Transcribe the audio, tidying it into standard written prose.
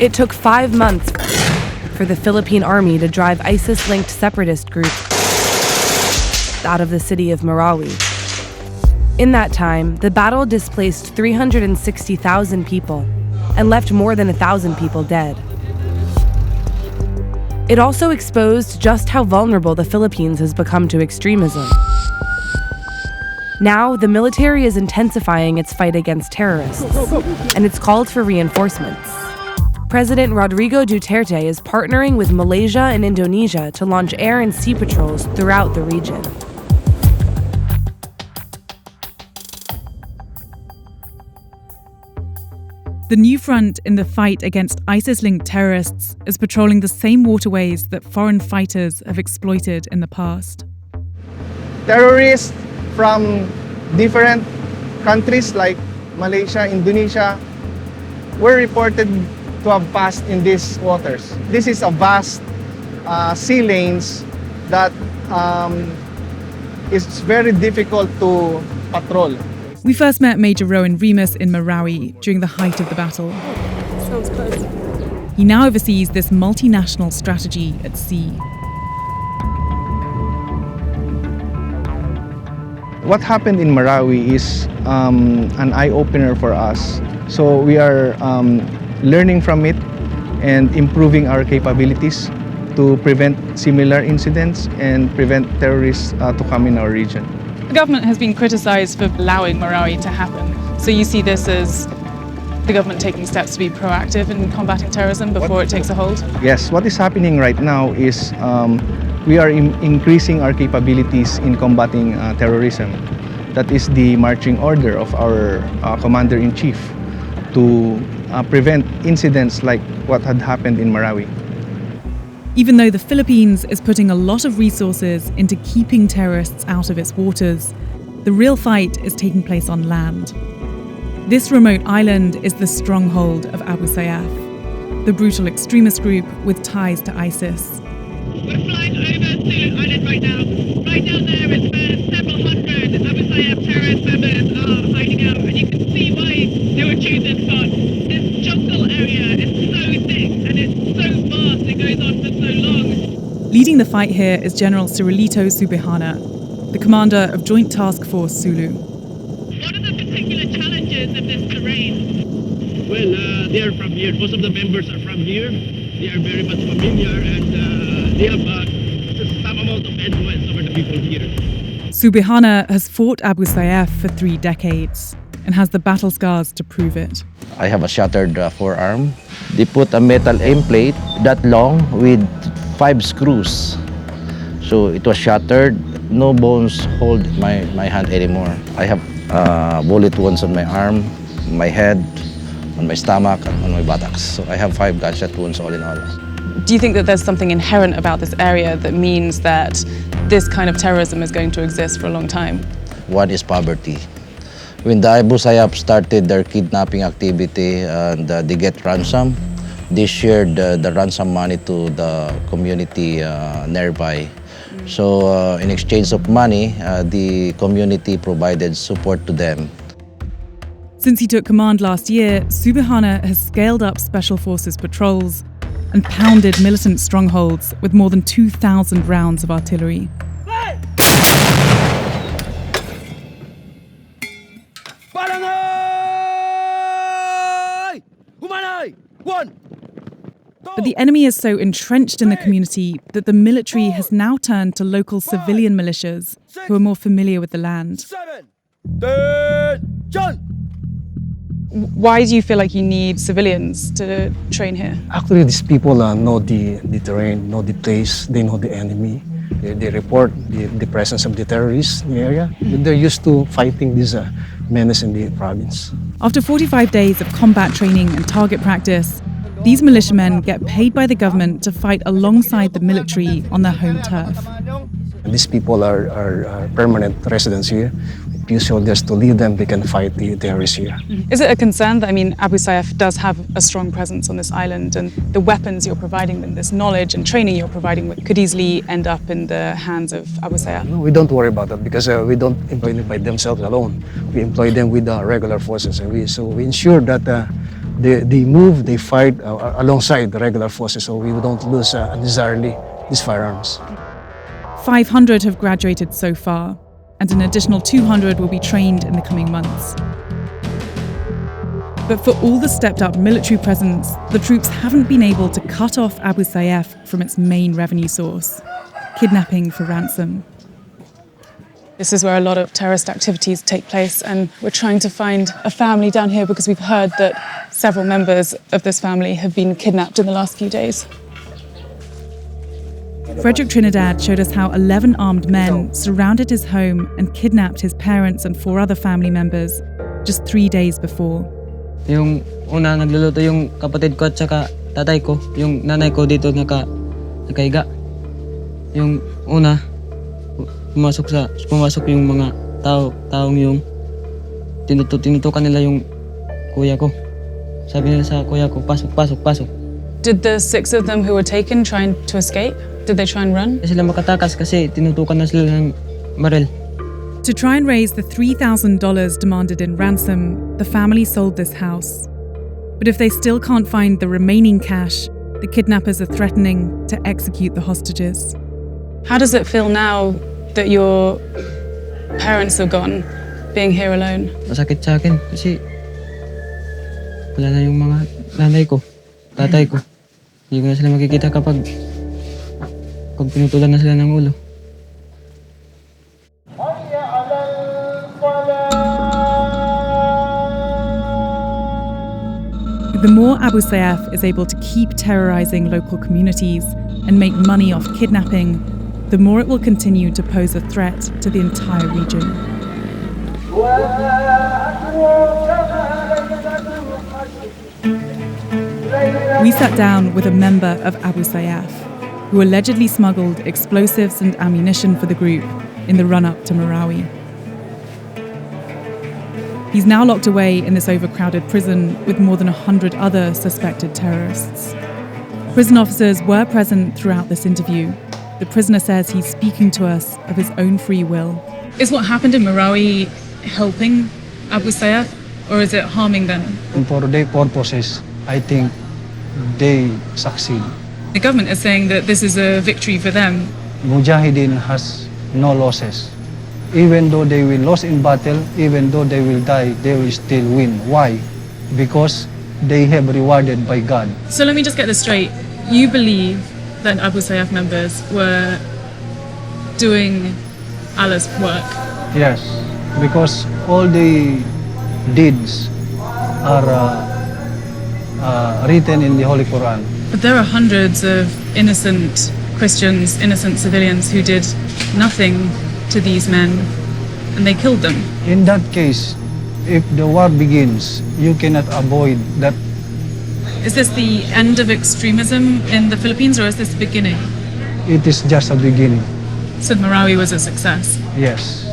It took 5 months for the Philippine army to drive ISIS-linked separatist groups out of the city of Marawi. In that time, the battle displaced 360,000 people and left more than 1,000 people dead. It also exposed just how vulnerable the Philippines has become to extremism. Now, the military is intensifying its fight against terrorists, and it's called for reinforcements. President Rodrigo Duterte is partnering with Malaysia and Indonesia to launch air and sea patrols throughout the region. The new front in the fight against ISIS-linked terrorists is patrolling the same waterways that foreign fighters have exploited in the past. Terrorists from different countries like Malaysia, Indonesia, were reported to have passed in these waters. This is a vast sea lanes that is very difficult to patrol. We first met Major Rowan Remus in Marawi during the height of the battle. Sounds close. He now oversees this multinational strategy at sea. What happened in Marawi is an eye-opener for us. So we are learning from it and improving our capabilities to prevent similar incidents and prevent terrorists to come in our region. The government has been criticised for allowing Marawi to happen. So you see this as the government taking steps to be proactive in combating terrorism before it takes a hold? Yes, what is happening right now is we are increasing our capabilities in combating terrorism. That is the marching order of our Commander-in-Chief to prevent incidents like what had happened in Marawi. Even though the Philippines is putting a lot of resources into keeping terrorists out of its waters, the real fight is taking place on land. This remote island is the stronghold of Abu Sayyaf, the brutal extremist group with ties to ISIS. We're flying over Sulu Island right now. Right down there is where several hundred Abu Sayyaf terrorist members are hiding out, and you can see why they were choosing this spot. This jungle area is so thick and it's so vast, it goes on for so long. Leading the fight here is General Cirilito Subihana, the commander of Joint Task Force Sulu. What are the particular challenges of this terrain? Well, they are from here. Most of the members are from here. They are very much familiar and they have some amount of influence over the people here. Subihana has fought Abu Sayyaf for 3 decades and has the battle scars to prove it. I have a shattered forearm. They put a metal aim plate that long with 5 screws. So it was shattered. No bones hold my hand anymore. I have bullet wounds on my arm, my head, on my stomach, and on my buttocks. So I have 5 gunshot wounds all in all. Do you think that there's something inherent about this area that means that this kind of terrorism is going to exist for a long time? One is poverty. When the Abu Sayyaf started their kidnapping activity and they get ransom, they shared the ransom money to the community nearby. So in exchange of money, the community provided support to them. Since he took command last year, Subihana has scaled up Special Forces patrols and pounded militant strongholds with more than 2,000 rounds of artillery. But the enemy is so entrenched in the community that the military has now turned to local civilian militias who are more familiar with the land. Why do you feel like you need civilians to train here? Actually, these people know the terrain, know the place, they know the enemy. They report the presence of the terrorists in the area. They're used to fighting this menace in the province. After 45 days of combat training and target practice, these militiamen get paid by the government to fight alongside the military on their home turf. And these people are permanent residents here. Few soldiers to lead them, they can fight the terrorists here. Is it a concern that, Abu Sayyaf does have a strong presence on this island, and the weapons you're providing them, this knowledge and training you're providing them, could easily end up in the hands of Abu Sayyaf? No, we don't worry about that because we don't employ them by themselves alone. We employ them with regular forces, and we ensure that They move, they fight alongside the regular forces, so we don't lose unnecessarily these firearms. 500 have graduated so far, and an additional 200 will be trained in the coming months. But for all the stepped-up military presence, the troops haven't been able to cut off Abu Sayyaf from its main revenue source, kidnapping for ransom. This is where a lot of terrorist activities take place, and we're trying to find a family down here because we've heard that several members of this family have been kidnapped in the last few days. Frederick Trinidad showed us how 11 armed men surrounded his home and kidnapped his parents and 4 other family members just 3 days before. Yung una, nagluluto yung kapatid ko at saka tatay ko. Yung nanay ko dito nakahiga. Yung una, pumasok yung mga taong yung tinutukan nila yung kuya ko. Sabi nila sa kuya ko, pasok. Did the 6 of them who were taken try to escape? Did they try and run? Kasi sila makatakas kasi tinutukan na sila ng baril. To try and raise the $3,000 demanded in ransom, the family sold this house. But if they still can't find the remaining cash, the kidnappers are threatening to execute the hostages. How does it feel now that your parents are gone, being here alone? Masakit sa akin kasi wala na yung mga nanay ko, tatay ko. Hindi ko na sila makikita kapag pinutulan na sila ng ulo. The more Abu Sayyaf is able to keep terrorizing local communities and make money off kidnapping, the more it will continue to pose a threat to the entire region. We sat down with a member of Abu Sayyaf, who allegedly smuggled explosives and ammunition for the group in the run-up to Marawi. He's now locked away in this overcrowded prison with more than 100 other suspected terrorists. Prison officers were present throughout this interview. The prisoner says he's speaking to us of his own free will. Is what happened in Marawi helping Abu Sayyaf, or is it harming them? And for their purposes, I think they succeed. The government is saying that this is a victory for them. Mujahideen has no losses. Even though they will lose in battle, even though they will die, they will still win. Why? Because they have rewarded by God. So let me just get this straight. You believe that Abu Sayyaf members were doing Allah's work? Yes, because all the deeds are written in the Holy Quran. But there are hundreds of innocent Christians, innocent civilians who did nothing to these men, and they killed them. In that case, if the war begins, you cannot avoid that. Is this the end of extremism in the Philippines, or is this the beginning? It is just a beginning. So Marawi was a success. Yes.